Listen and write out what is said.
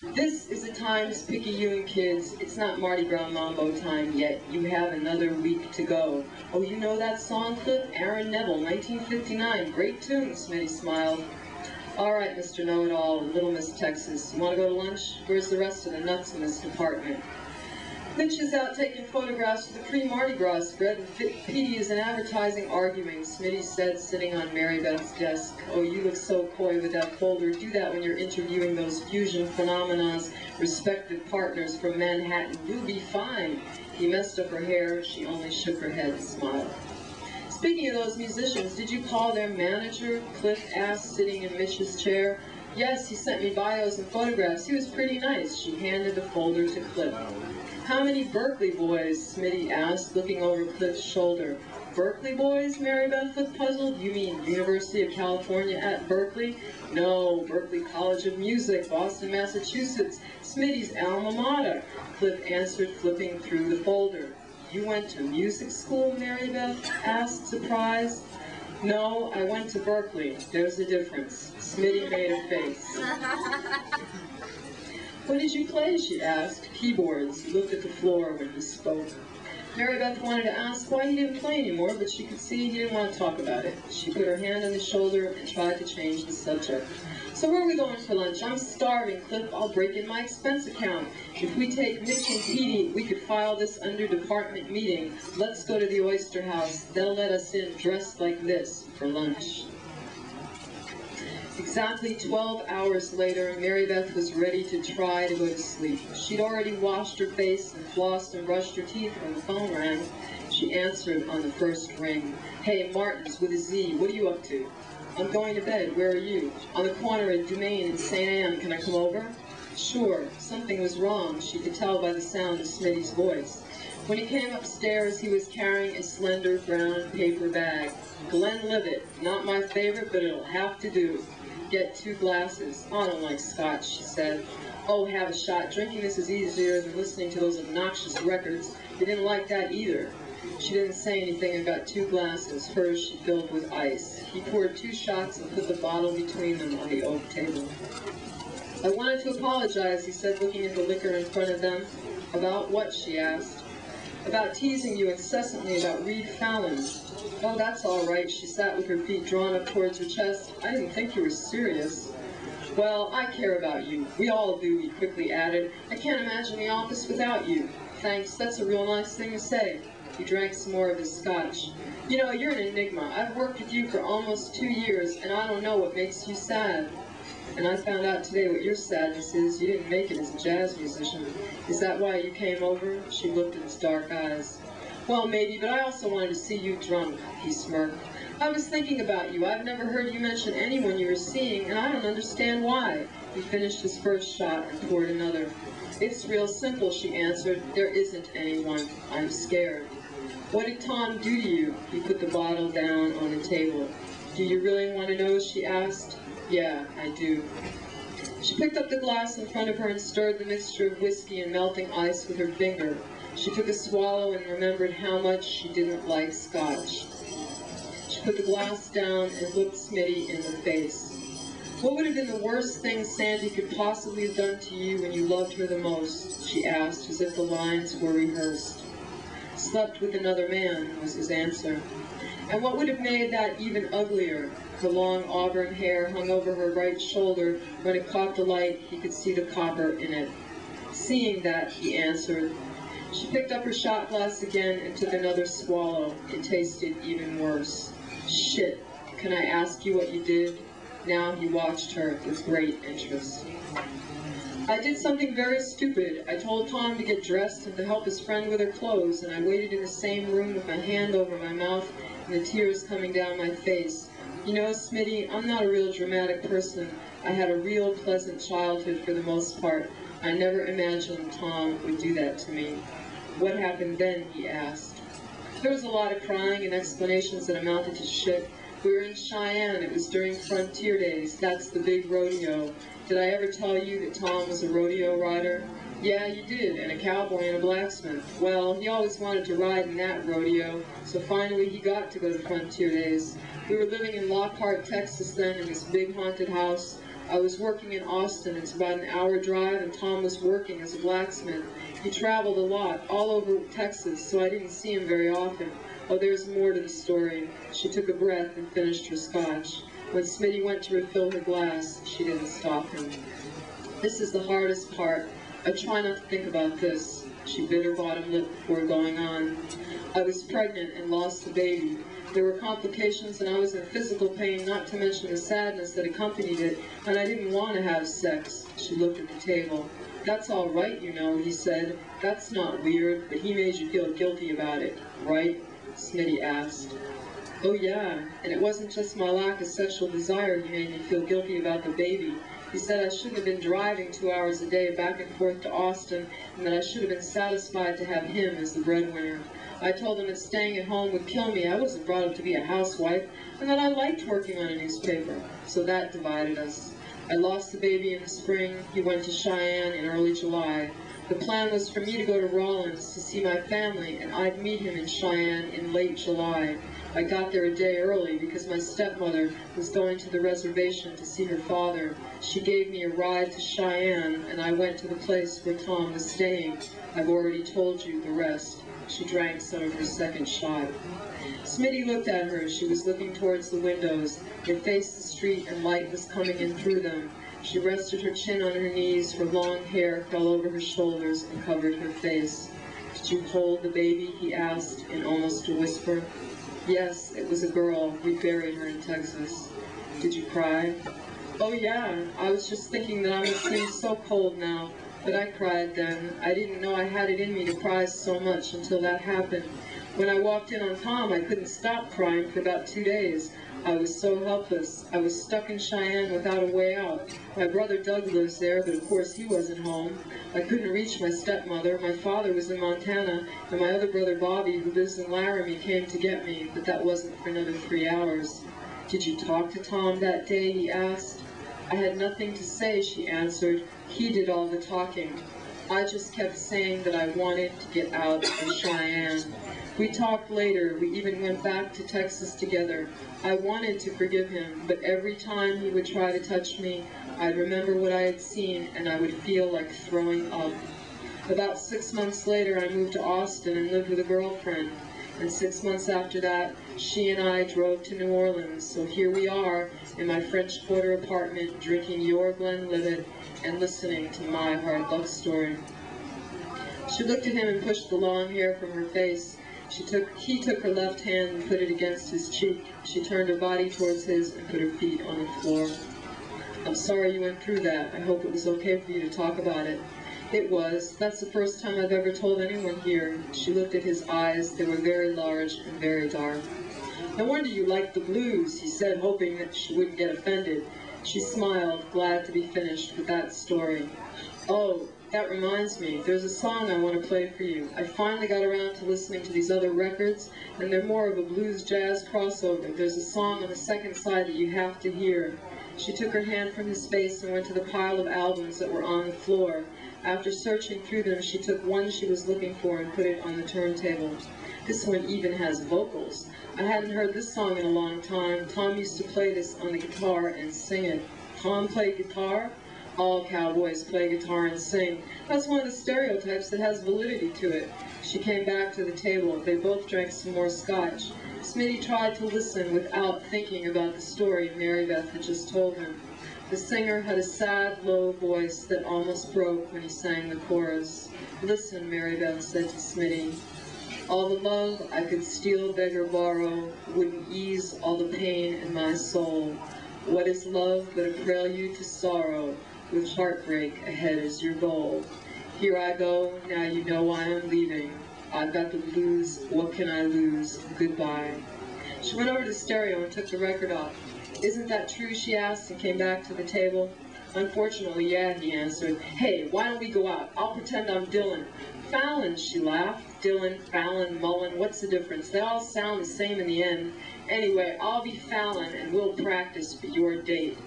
This is the time to pick you and kids. It's not Mardi Gras Mambo time yet. You have another week to go. Oh, you know that song clip? Aaron Neville, 1959. Great tune, Smitty smiled. All right, Mr. Know-It-All, Little Miss Texas. You want to go to lunch? Where's the rest of the nuts in this department? Mitch is out taking photographs of the pre-Mardi Gras spread, and Petey is in advertising arguing, Smitty said, sitting on Mary Beth's desk. Oh, you look so coy with that folder. Do that when you're interviewing those fusion phenomenon's respected partners from Manhattan. You'll be fine. He messed up her hair. She only shook her head and smiled. Speaking of those musicians, did you call their manager? Cliff asked, sitting in Mitch's chair. Yes, he sent me bios and photographs. He was pretty nice. She handed the folder to Cliff. How many Berkeley boys? Smitty asked, looking over Cliff's shoulder. Berkeley boys? Mary Beth looked puzzled. You mean University of California at Berkeley? No, Berkeley College of Music, Boston, Massachusetts, Smitty's alma mater. Cliff answered, flipping through the folder. You went to music school? Mary Beth asked, surprised. No, I went to Berkeley. There's a difference. Smitty made a face. What did you play? She asked. Keyboards. He looked at the floor when he spoke. Mary Beth wanted to ask why he didn't play anymore, but she could see he didn't want to talk about it. She put her hand on his shoulder and tried to change the subject. So where are we going for lunch? I'm starving, Cliff. I'll break in my expense account. If we take Mitch and Petey, we could file this under department meeting. Let's go to the Oyster House. They'll let us in dressed like this for lunch. Exactly 12 hours later, Mary Beth was ready to try to go to sleep. She'd already washed her face and flossed and brushed her teeth when the phone rang. She answered on the first ring. Hey, Martin's with a Z. What are you up to? I'm going to bed. Where are you? On the corner at Dumaine and St. Anne. Can I come over? Sure. Something was wrong. She could tell by the sound of Smitty's voice. When he came upstairs, he was carrying a slender brown paper bag. Glenlivet. Not my favorite, but it'll have to do. Get 2 glasses. Oh, I don't like scotch, she said. Oh, have a shot. Drinking this is easier than listening to those obnoxious records. They didn't like that either. She didn't say anything and got 2 glasses. Hers she filled with ice. He poured 2 shots and put the bottle between them on the oak table. I wanted to apologize, he said, looking at the liquor in front of them. About what? She asked. About teasing you incessantly about Reed Fallon. Oh, that's all right. She sat with her feet drawn up towards her chest. I didn't think you were serious. Well, I care about you. We all do, he quickly added. I can't imagine the office without you. Thanks, that's a real nice thing to say. He drank some more of his scotch. You know, you're an enigma. I've worked with you for almost 2 years, and I don't know what makes you sad. And I found out today what your sadness is. You didn't make it as a jazz musician. Is that why you came over? She looked at his dark eyes. Well, maybe, but I also wanted to see you drunk, he smirked. I was thinking about you. I've never heard you mention anyone you were seeing, and I don't understand why. He finished his first shot and poured another. It's real simple, she answered. There isn't anyone. I'm scared. What did Tom do to you? He put the bottle down on the table. Do you really want to know? She asked. Yeah, I do. She picked up the glass in front of her and stirred the mixture of whiskey and melting ice with her finger. She took a swallow and remembered how much she didn't like scotch. She put the glass down and looked Smitty in the face. What would have been the worst thing Sandy could possibly have done to you when you loved her the most? She asked, as if the lines were rehearsed. Slept with another man, was his answer. And what would have made that even uglier? Her long auburn hair hung over her right shoulder. When it caught the light, he could see the copper in it. Seeing that, he answered. She picked up her shot glass again and took another swallow. It tasted even worse. Shit, can I ask you what you did? Now he watched her with great interest. I did something very stupid. I told Tom to get dressed and to help his friend with her clothes, and I waited in the same room with my hand over my mouth and the tears coming down my face. You know, Smitty, I'm not a real dramatic person. I had a real pleasant childhood for the most part. I never imagined Tom would do that to me. What happened then, he asked. There was a lot of crying and explanations that amounted to shit. We were in Cheyenne. It was during Frontier Days. That's the big rodeo. Did I ever tell you that Tom was a rodeo rider? Yeah, you did, and a cowboy and a blacksmith. Well, he always wanted to ride in that rodeo, so finally he got to go to Frontier Days. We were living in Lockhart, Texas then, in this big haunted house. I was working in Austin. It's about an hour drive, and Tom was working as a blacksmith. He traveled a lot, all over Texas, so I didn't see him very often. Oh, there's more to the story. She took a breath and finished her scotch. When Smitty went to refill her glass, she didn't stop him. This is the hardest part. I try not to think about this. She bit her bottom lip before going on. I was pregnant and lost the baby. There were complications and I was in physical pain, not to mention the sadness that accompanied it, and I didn't want to have sex. She looked at the table. That's all right, you know, he said. That's not weird, but he made you feel guilty about it, right? Smitty asked. Oh yeah, and it wasn't just my lack of sexual desire he made me feel guilty about the baby. He said I shouldn't have been driving 2 hours a day back and forth to Austin, and that I should have been satisfied to have him as the breadwinner. I told him that staying at home would kill me. I wasn't brought up to be a housewife, and that I liked working on a newspaper. So that divided us. I lost the baby in the spring. He went to Cheyenne in early July. The plan was for me to go to Rawlins to see my family, and I'd meet him in Cheyenne in late July. I got there a day early because my stepmother was going to the reservation to see her father. She gave me a ride to Cheyenne, and I went to the place where Tom was staying. I've already told you the rest. She drank some of her second shot. Smitty looked at her. She was looking towards the windows. They faced the street, and light was coming in through them. She rested her chin on her knees. Her long hair fell over her shoulders and covered her face. Did you hold the baby? He asked in almost a whisper. Yes, it was a girl. We buried her in Texas. Did you cry? Oh yeah, I was just thinking that I must seem so cold now. But I cried then. I didn't know I had it in me to cry so much until that happened. When I walked in on Tom, I couldn't stop crying for about 2 days. I was so helpless. I was stuck in Cheyenne without a way out. My brother Doug lives there, but of course he wasn't home. I couldn't reach my stepmother. My father was in Montana, and my other brother Bobby, who lives in Laramie, came to get me, but that wasn't for another 3 hours. Did you talk to Tom that day? He asked. I had nothing to say, she answered. He did all the talking. I just kept saying that I wanted to get out of Cheyenne. We talked later. We even went back to Texas together. I wanted to forgive him, but every time he would try to touch me, I'd remember what I had seen, and I would feel like throwing up. About 6 months later, I moved to Austin and lived with a girlfriend. And 6 months after that, she and I drove to New Orleans. So here we are in my French Quarter apartment, drinking your Glenlivet and listening to my hard luck story. She looked at him and pushed the long hair from her face. He took her left hand and put it against his cheek. She turned her body towards his and put her feet on the floor. I'm sorry you went through that. I hope it was okay for you to talk about it. It was. That's the first time I've ever told anyone here. She looked at his eyes. They were very large and very dark. No wonder you liked the blues, he said, hoping that she wouldn't get offended. She smiled, glad to be finished with that story. Oh, that reminds me, there's a song I want to play for you. I finally got around to listening to these other records, and they're more of a blues-jazz crossover. There's a song on the second side that you have to hear. She took her hand from his face and went to the pile of albums that were on the floor. After searching through them, she took one she was looking for and put it on the turntable. This one even has vocals. I hadn't heard this song in a long time. Tom used to play this on the guitar and sing it. Tom played guitar? All cowboys play guitar and sing. That's one of the stereotypes that has validity to it. She came back to the table. They both drank some more scotch. Smitty tried to listen without thinking about the story Mary Beth had just told him. The singer had a sad, low voice that almost broke when he sang the chorus. Listen, Mary Beth said to Smitty. All the love I could steal, beg, or borrow wouldn't ease all the pain in my soul. What is love but a prelude to sorrow, with heartbreak ahead as your goal? Here I go, now you know why I'm leaving. I've got the blues, what can I lose? Goodbye. She went over to the stereo and took the record off. Isn't that true, she asked, and came back to the table. Unfortunately, yeah, he answered. Hey, why don't we go out? I'll pretend I'm Dylan. Fallon, she laughed. Dylan, Fallon, Mullen, what's the difference? They all sound the same in the end. Anyway, I'll be Fallon, and we'll practice for your date.